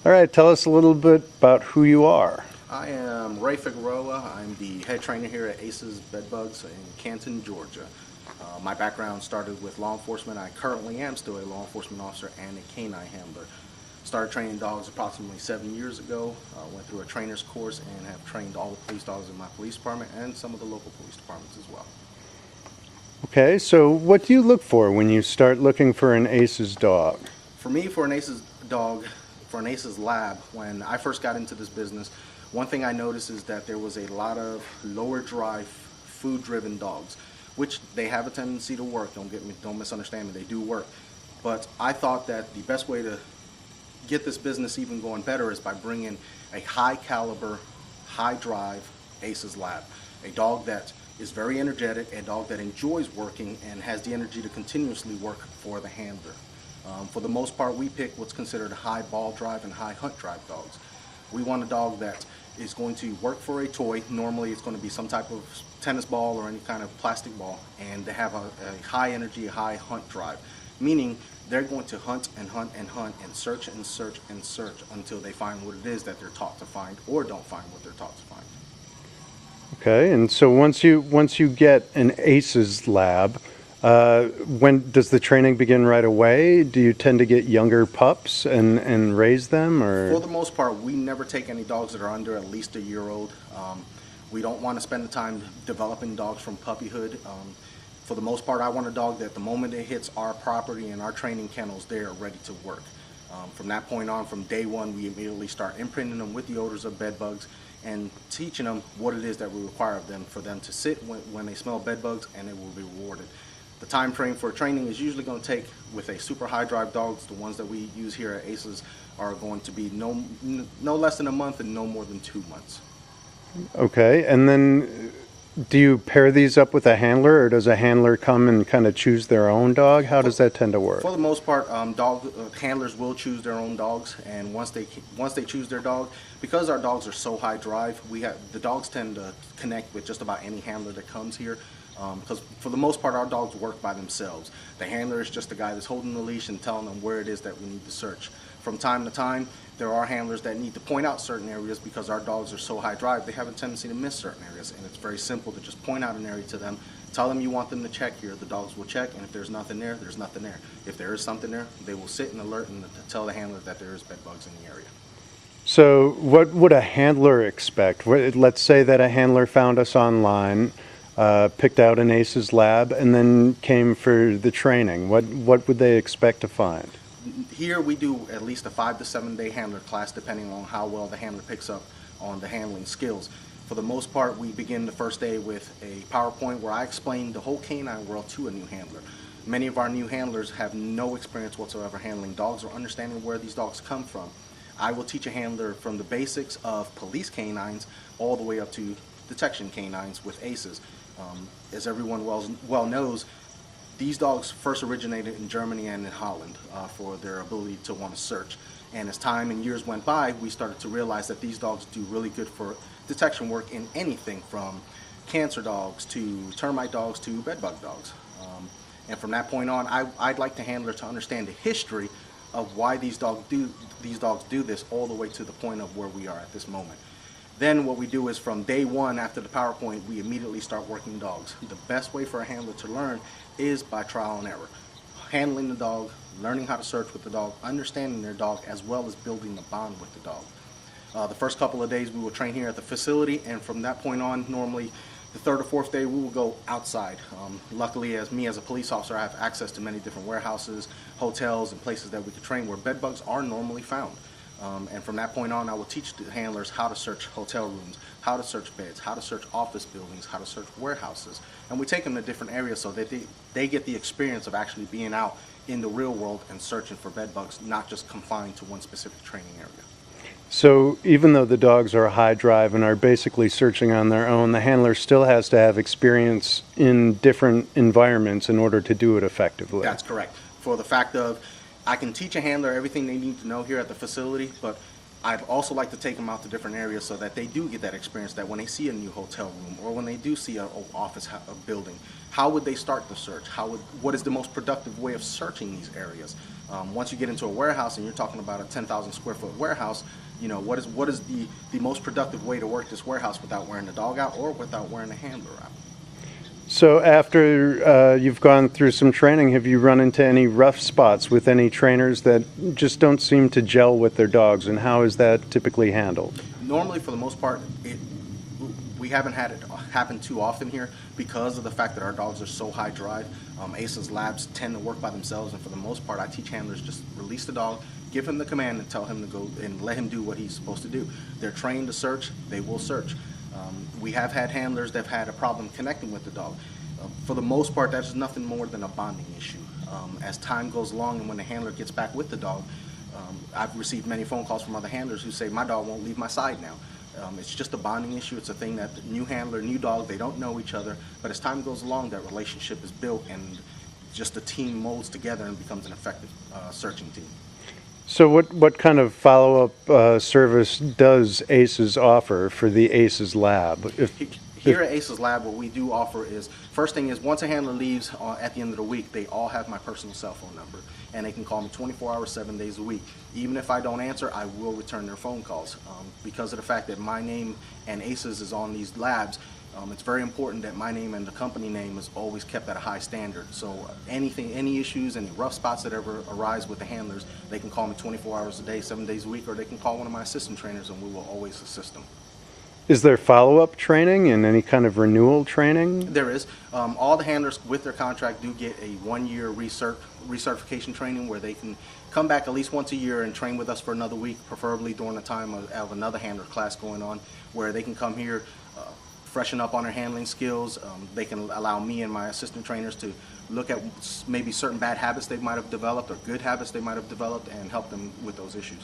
All right, tell us a little bit about who you are. I am Ray Figueroa. I'm the head trainer here at ACES Bedbugs in Canton, Georgia. My background started with law enforcement. I currently am still a law enforcement officer and a canine handler. Started training dogs approximately 7 years ago. Went through a trainer's course and have trained all the police dogs in my police department and some of the local police departments as well. Okay, so what do you look for when you start looking for an ACES dog? For me, for an ACES dog, for an ACES lab, when I first got into this business, one thing I noticed is that there was a lot of lower drive, food-driven dogs, which they have a tendency to work. Don't misunderstand me, they do work. But I thought that the best way to get this business even going better is by bringing a high caliber, high drive ACES lab. A dog that is very energetic, a dog that enjoys working and has the energy to continuously work for the handler. For the most part, we pick what's considered high ball drive and high hunt drive dogs. We want a dog that is going to work for a toy. Normally it's going to be some type of tennis ball or any kind of plastic ball, and they have a high energy, high hunt drive, meaning they're going to hunt and hunt and hunt and search and search and search until they find what it is that they're taught to find or don't find what they're taught to find. Okay, and so once you get an ACES lab, when does the training begin right away? Do you tend to get younger pups and raise them, or? For the most part, we never take any dogs that are under at least a year old. We don't want to spend the time developing dogs from puppyhood. For the most part, I want a dog that the moment it hits our property and our training kennels, they are ready to work. From that point on, from day one, we immediately start imprinting them with the odors of bed bugs and teaching them what it is that we require of them for them to sit when they smell bed bugs, and it will be rewarded. The time frame for training is usually going to take, with a super high drive dogs, the ones that we use here at ACES, are going to be no less than a month and no more than 2 months. Okay, and then do you pair these up with a handler, or does a handler come and kind of choose their own dog? How does that tend to work? For the most part, handlers will choose their own dogs, and once they choose their dog, because our dogs are so high drive, the dogs tend to connect with just about any handler that comes here. Because for the most part, our dogs work by themselves. The handler is just the guy that's holding the leash and telling them where it is that we need to search. From time to time, there are handlers that need to point out certain areas because our dogs are so high drive, they have a tendency to miss certain areas. And it's very simple to just point out an area to them, tell them you want them to check here. The dogs will check, and if there's nothing there, there's nothing there. If there is something there, they will sit and alert and tell the handler that there is bed bugs in the area. So what would a handler expect? Let's say that a handler found us online, picked out an ACES lab, and then came for the training. What would they expect to find? Here we do at least a 5 to 7 day handler class, depending on how well the handler picks up on the handling skills. For the most part, we begin the first day with a PowerPoint where I explain the whole canine world to a new handler. Many of our new handlers have no experience whatsoever handling dogs or understanding where these dogs come from. I will teach a handler from the basics of police canines all the way up to detection canines with ACES. As everyone well knows, these dogs first originated in Germany and in Holland for their ability to want to search. And as time and years went by, we started to realize that these dogs do really good for detection work in anything from cancer dogs to termite dogs to bedbug dogs. And from that point on, I'd like the handler to understand the history of why these dogs do this all the way to the point of where we are at this moment. Then what we do is from day one after the PowerPoint, we immediately start working dogs. The best way for a handler to learn is by trial and error. Handling the dog, learning how to search with the dog, understanding their dog, as well as building a bond with the dog. The first couple of days we will train here at the facility, and from that point on, normally the third or fourth day we will go outside. Luckily, as a police officer, I have access to many different warehouses, hotels, and places that we can train where bed bugs are normally found. And from that point on, I will teach the handlers how to search hotel rooms, how to search beds, how to search office buildings, how to search warehouses. And we take them to different areas so that they get the experience of actually being out in the real world and searching for bed bugs, not just confined to one specific training area. So even though the dogs are high drive and are basically searching on their own, the handler still has to have experience in different environments in order to do it effectively. That's correct. For the fact of, I can teach a handler everything they need to know here at the facility, but I'd also like to take them out to different areas so that they do get that experience, that when they see a new hotel room or when they do see a office a building, how would they start the search? What is the most productive way of searching these areas? Once you get into a warehouse and you're talking about a 10,000 square foot warehouse, you know, what is the most productive way to work this warehouse without wearing the dog out or without wearing a handler out? So after you've gone through some training, have you run into any rough spots with any trainers that just don't seem to gel with their dogs, and how is that typically handled? Normally, for the most part, we haven't had it happen too often here because of the fact that our dogs are so high drive. ACES labs tend to work by themselves, and for the most part, I teach handlers just release the dog, give him the command, and tell him to go and let him do what he's supposed to do. They're trained to search, they will search. We have had handlers that have had a problem connecting with the dog. For the most part, that's nothing more than a bonding issue. As time goes along and when the handler gets back with the dog, I've received many phone calls from other handlers who say, my dog won't leave my side now. It's just a bonding issue. It's a thing that the new handler, new dog, they don't know each other, but as time goes along, that relationship is built and just the team molds together and becomes an effective searching team. So what kind of follow-up service does ACES offer for the ACES lab? Here at ACES Lab, what we do offer is, first thing is, once a handler leaves at the end of the week, they all have my personal cell phone number, and they can call me 24 hours, 7 days a week. Even if I don't answer, I will return their phone calls. Because of the fact that my name and ACES is on these labs, it's very important that my name and the company name is always kept at a high standard. So any issues, any rough spots that ever arise with the handlers, they can call me 24 hours a day, 7 days a week, or they can call one of my assistant trainers and we will always assist them. Is there follow-up training and any kind of renewal training? There is. All the handlers with their contract do get a 1-year recertification training where they can come back at least once a year and train with us for another week, preferably during the time of another handler class going on, where they can come here, freshen up on their handling skills. They can allow me and my assistant trainers to look at maybe certain bad habits they might have developed or good habits they might have developed and help them with those issues.